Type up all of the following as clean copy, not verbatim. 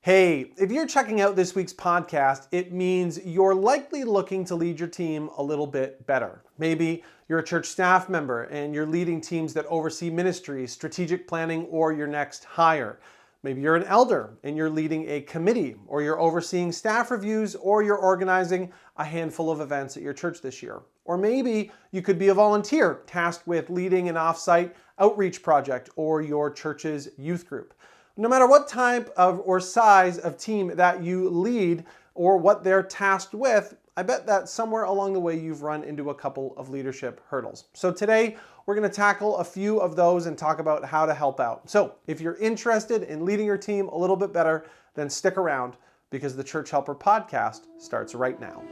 Hey, if you're checking out this week's podcast, it means you're likely looking to lead your team a little bit better. Maybe you're a church staff member and you're leading teams that oversee ministry, strategic planning, or your next hire. Maybe you're an elder and you're leading a committee, or you're overseeing staff reviews, or you're organizing a handful of events at your church this year. Or maybe you could be a volunteer tasked with leading an off-site outreach project or your church's youth group. No matter what type of or size of team that you lead or what they're tasked with, I bet that somewhere along the way you've run into a couple of leadership hurdles. So today we're going to tackle a few of those and talk about how to help out. So if you're interested in leading your team a little bit better, then stick around because the Church Helper podcast starts right now.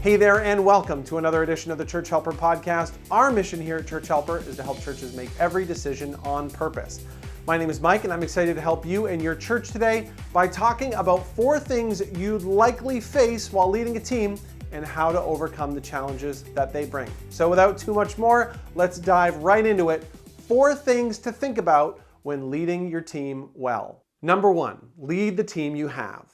Hey there, and welcome to another edition of the Church Helper podcast. Our mission here at Church Helper is to help churches make every decision on purpose. My name is Mike, and I'm excited to help you and your church today by talking about 4 things you'd likely face while leading a team and how to overcome the challenges that they bring. So without too much more, let's dive right into it. 4 things to think about when leading your team well. Number 1, lead the team you have.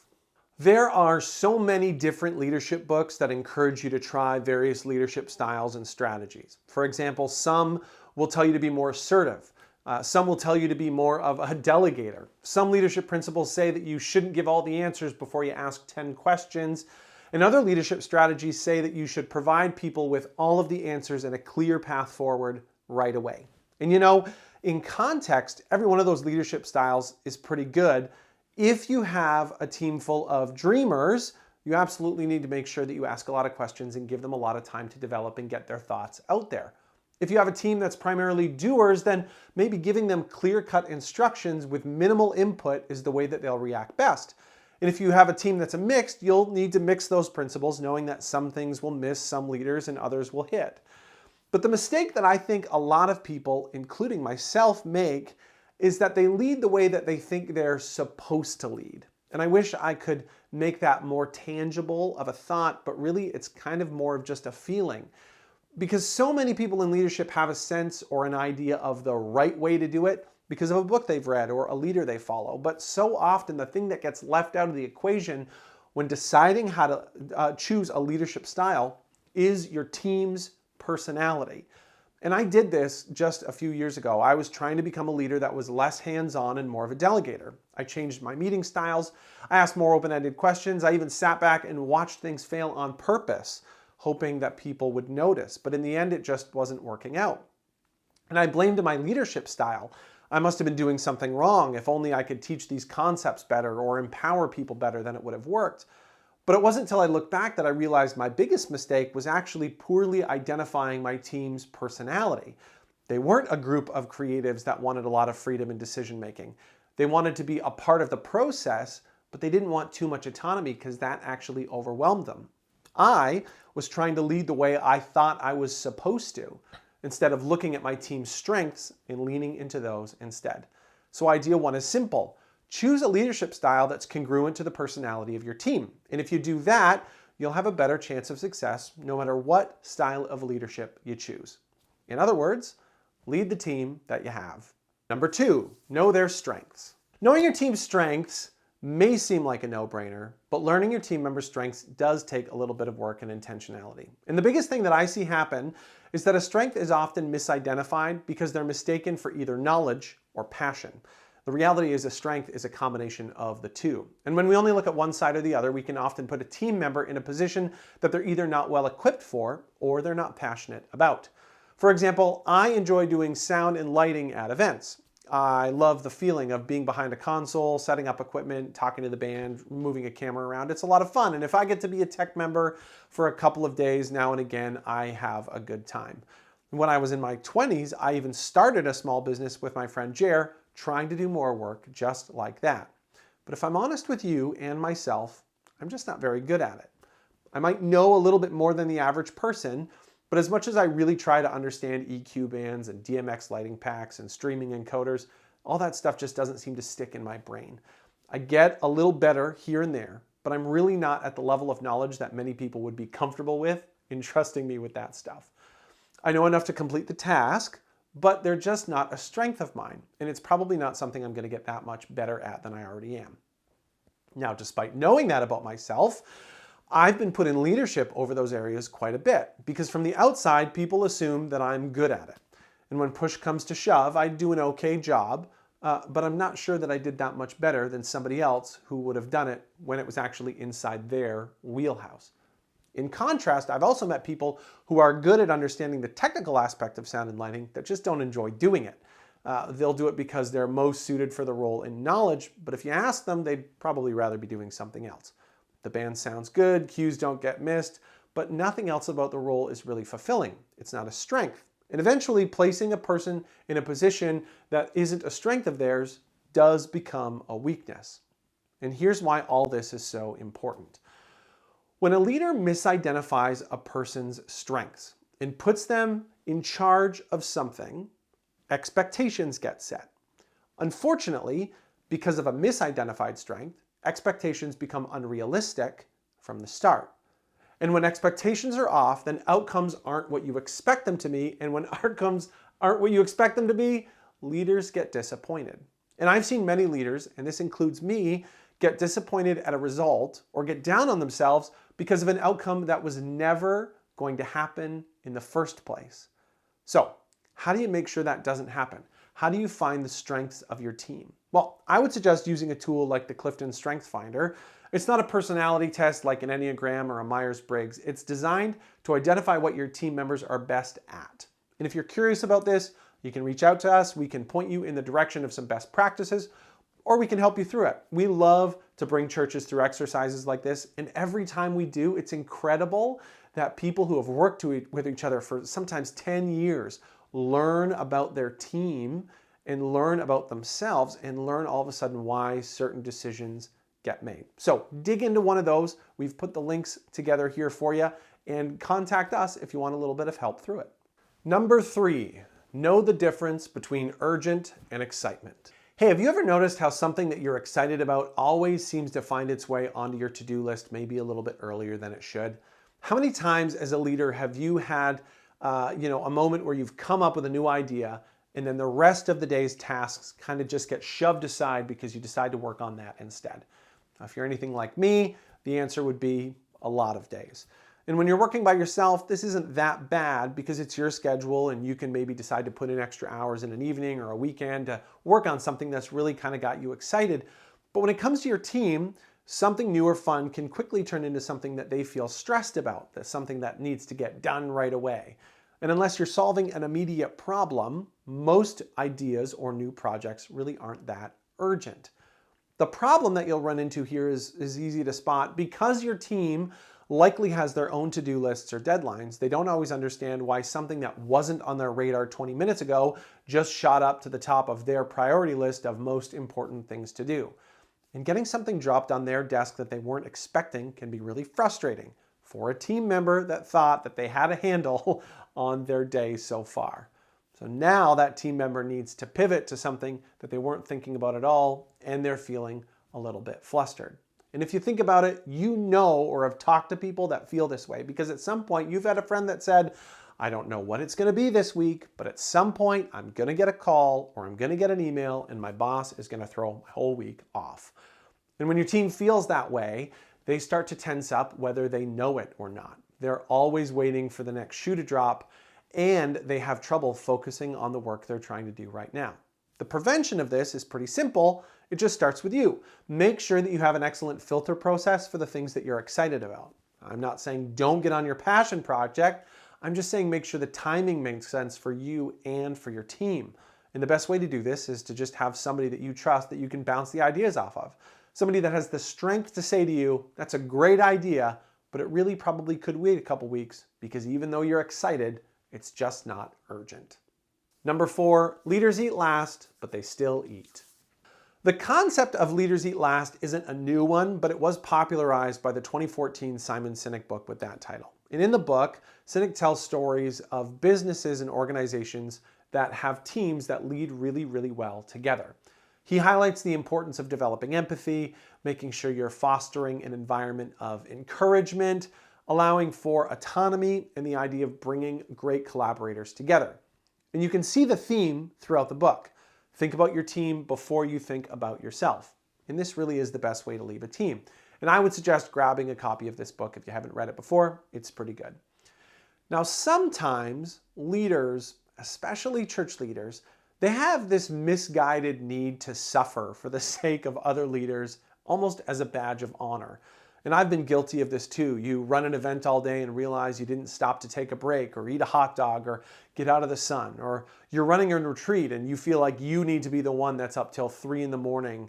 There are so many different leadership books that encourage you to try various leadership styles and strategies. For example, some will tell you to be more assertive. Some will tell you to be more of a delegator. Some leadership principles say that you shouldn't give all the answers before you ask 10 questions. And other leadership strategies say that you should provide people with all of the answers and a clear path forward right away. And you know, in context, every one of those leadership styles is pretty good. If you have a team full of dreamers, you absolutely need to make sure that you ask a lot of questions and give them a lot of time to develop and get their thoughts out there. If you have a team that's primarily doers, then maybe giving them clear-cut instructions with minimal input is the way that they'll react best. And if you have a team that's a mixed, you'll need to mix those principles, knowing that some things will miss some leaders and others will hit. But the mistake that I think a lot of people, including myself, make is that they lead the way that they think they're supposed to lead. And I wish I could make that more tangible of a thought, but really it's kind of more of just a feeling. Because so many people in leadership have a sense or an idea of the right way to do it because of a book they've read or a leader they follow. But so often the thing that gets left out of the equation when deciding how to choose a leadership style is your team's personality. And I did this just a few years ago. I was trying to become a leader that was less hands-on and more of a delegator. I changed my meeting styles. I asked more open-ended questions. I even sat back and watched things fail on purpose, hoping that people would notice. But in the end, it just wasn't working out. And I blamed my leadership style. I must have been doing something wrong. If only I could teach these concepts better or empower people better, then it would have worked. But it wasn't until I looked back that I realized my biggest mistake was actually poorly identifying my team's personality. They weren't a group of creatives that wanted a lot of freedom in decision making. They wanted to be a part of the process, but they didn't want too much autonomy because that actually overwhelmed them. I was trying to lead the way I thought I was supposed to, instead of looking at my team's strengths and leaning into those instead. So idea 1 is simple. Choose a leadership style that's congruent to the personality of your team. And if you do that, you'll have a better chance of success no matter what style of leadership you choose. In other words, lead the team that you have. Number 2, know their strengths. Knowing your team's strengths may seem like a no-brainer, but learning your team members' strengths does take a little bit of work and intentionality. And the biggest thing that I see happen is that a strength is often misidentified because they're mistaken for either knowledge or passion. The reality is a strength is a combination of the two. And when we only look at one side or the other, we can often put a team member in a position that they're either not well equipped for or they're not passionate about. For example, I enjoy doing sound and lighting at events. I love the feeling of being behind a console, setting up equipment, talking to the band, moving a camera around. It's a lot of fun. And if I get to be a tech member for a couple of days now and again, I have a good time. When I was in my 20s, I even started a small business with my friend Jer, trying to do more work just like that. But if I'm honest with you and myself, I'm just not very good at it. I might know a little bit more than the average person, but as much as I really try to understand EQ bands and DMX lighting packs and streaming encoders, all that stuff just doesn't seem to stick in my brain. I get a little better here and there, but I'm really not at the level of knowledge that many people would be comfortable with entrusting me with that stuff. I know enough to complete the task, but they're just not a strength of mine, and it's probably not something I'm going to get that much better at than I already am. Now, despite knowing that about myself, I've been put in leadership over those areas quite a bit, because from the outside, people assume that I'm good at it. And when push comes to shove, I do an okay job, but I'm not sure that I did that much better than somebody else who would have done it when it was actually inside their wheelhouse. In contrast, I've also met people who are good at understanding the technical aspect of sound and lighting that just don't enjoy doing it. They'll do it because they're most suited for the role in knowledge, but if you ask them, they'd probably rather be doing something else. The band sounds good, cues don't get missed, but nothing else about the role is really fulfilling. It's not a strength. And eventually, placing a person in a position that isn't a strength of theirs does become a weakness. And here's why all this is so important. When a leader misidentifies a person's strengths and puts them in charge of something, expectations get set. Unfortunately, because of a misidentified strength, expectations become unrealistic from the start. And when expectations are off, then outcomes aren't what you expect them to be. And when outcomes aren't what you expect them to be, leaders get disappointed. And I've seen many leaders, and this includes me, get disappointed at a result or get down on themselves because of an outcome that was never going to happen in the first place. So, how do you make sure that doesn't happen? How do you find the strengths of your team? Well, I would suggest using a tool like the Clifton Strength Finder. It's not a personality test like an Enneagram or a Myers-Briggs. It's designed to identify what your team members are best at. And if you're curious about this, you can reach out to us. We can point you in the direction of some best practices, or we can help you through it. We love to bring churches through exercises like this, and every time we do, it's incredible that people who have worked with each other for sometimes 10 years learn about their team and learn about themselves and learn all of a sudden why certain decisions get made. So dig into one of those. We've put the links together here for you, and contact us if you want a little bit of help through it. Number 3, know the difference between urgent and excitement. Hey, have you ever noticed how something that you're excited about always seems to find its way onto your to-do list maybe a little bit earlier than it should? How many times as a leader have you had a moment where you've come up with a new idea and then the rest of the day's tasks kind of just get shoved aside because you decide to work on that instead? If you're anything like me, the answer would be a lot of days. And when you're working by yourself, this isn't that bad because it's your schedule and you can maybe decide to put in extra hours in an evening or a weekend to work on something that's really kind of got you excited. But when it comes to your team, something new or fun can quickly turn into something that they feel stressed about, that's something that needs to get done right away. And unless you're solving an immediate problem, most ideas or new projects really aren't that urgent. The problem that you'll run into here is easy to spot. Because your team likely has their own to-do lists or deadlines, they don't always understand why something that wasn't on their radar 20 minutes ago just shot up to the top of their priority list of most important things to do. And getting something dropped on their desk that they weren't expecting can be really frustrating for a team member that thought that they had a handle on their day so far. So now that team member needs to pivot to something that they weren't thinking about at all, and they're feeling a little bit flustered. And if you think about it, you know or have talked to people that feel this way because at some point you've had a friend that said, I don't know what it's going to be this week, but at some point I'm going to get a call or I'm going to get an email and my boss is going to throw my whole week off. And when your team feels that way, they start to tense up whether they know it or not. They're always waiting for the next shoe to drop, and they have trouble focusing on the work they're trying to do right now. The prevention of this is pretty simple. It just starts with you. Make sure that you have an excellent filter process for the things that you're excited about. I'm not saying don't get on your passion project. I'm just saying make sure the timing makes sense for you and for your team. And the best way to do this is to just have somebody that you trust that you can bounce the ideas off of. Somebody that has the strength to say to you, that's a great idea, but it really probably could wait a couple weeks because even though you're excited, it's just not urgent. Number 4, leaders eat last, but they still eat. The concept of leaders eat last isn't a new one, but it was popularized by the 2014 Simon Sinek book with that title. And in the book, Sinek tells stories of businesses and organizations that have teams that lead really, really well together. He highlights the importance of developing empathy, making sure you're fostering an environment of encouragement, allowing for autonomy, and the idea of bringing great collaborators together. And you can see the theme throughout the book. Think about your team before you think about yourself. And this really is the best way to lead a team. And I would suggest grabbing a copy of this book if you haven't read it before. It's pretty good. Now, sometimes leaders, especially church leaders, they have this misguided need to suffer for the sake of other leaders, almost as a badge of honor. And I've been guilty of this too. You run an event all day and realize you didn't stop to take a break or eat a hot dog or get out of the sun. Or you're running a retreat and you feel like you need to be the one that's up till 3 a.m.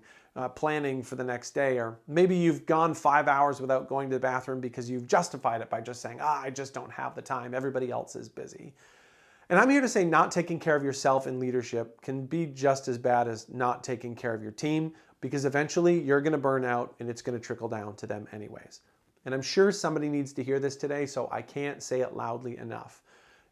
Planning for the next day. Or maybe you've gone 5 hours without going to the bathroom because you've justified it by just saying, I just don't have the time. Everybody else is busy. And I'm here to say not taking care of yourself in leadership can be just as bad as not taking care of your team, because eventually you're going to burn out and it's going to trickle down to them anyways. And I'm sure somebody needs to hear this today, so I can't say it loudly enough.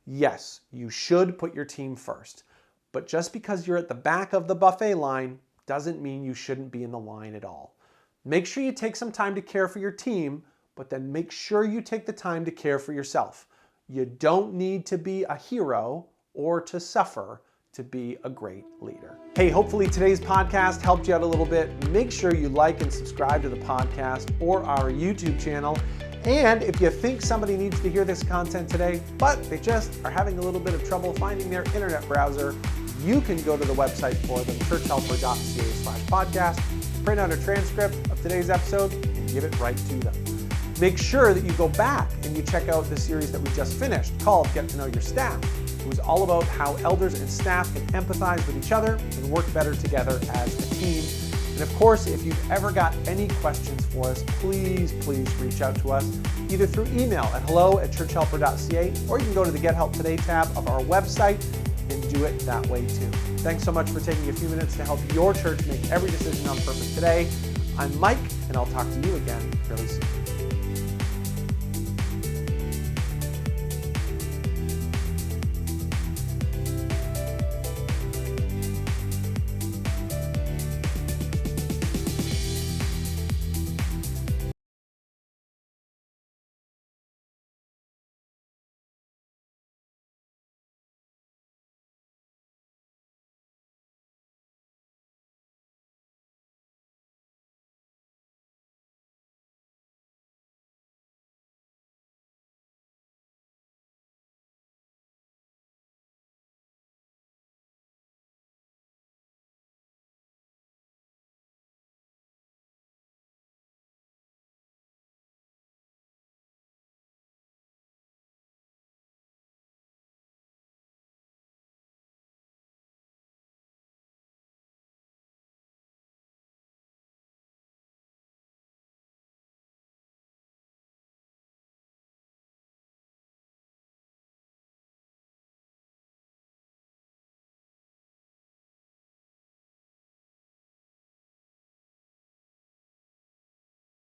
Yes, you should put your team first, but just because you're at the back of the buffet line doesn't mean you shouldn't be in the line at all. Make sure you take some time to care for your team, but then make sure you take the time to care for yourself. You don't need to be a hero or to suffer to be a great leader. Hey, hopefully today's podcast helped you out a little bit. Make sure you like and subscribe to the podcast or our YouTube channel. And if you think somebody needs to hear this content today, but they just are having a little bit of trouble finding their internet browser, you can go to the website for them, churchhelper.ca/podcast, print out a transcript of today's episode and give it right to them. Make sure that you go back and you check out the series that we just finished called Get to Know Your Staff. It was all about how elders and staff can empathize with each other and work better together as a team. And of course, if you've ever got any questions for us, please reach out to us either through email at hello@churchhelper.ca, or you can go to the Get Help Today tab of our website and do it that way too. Thanks so much for taking a few minutes to help your church make every decision on purpose today. I'm Mike, and I'll talk to you again really soon.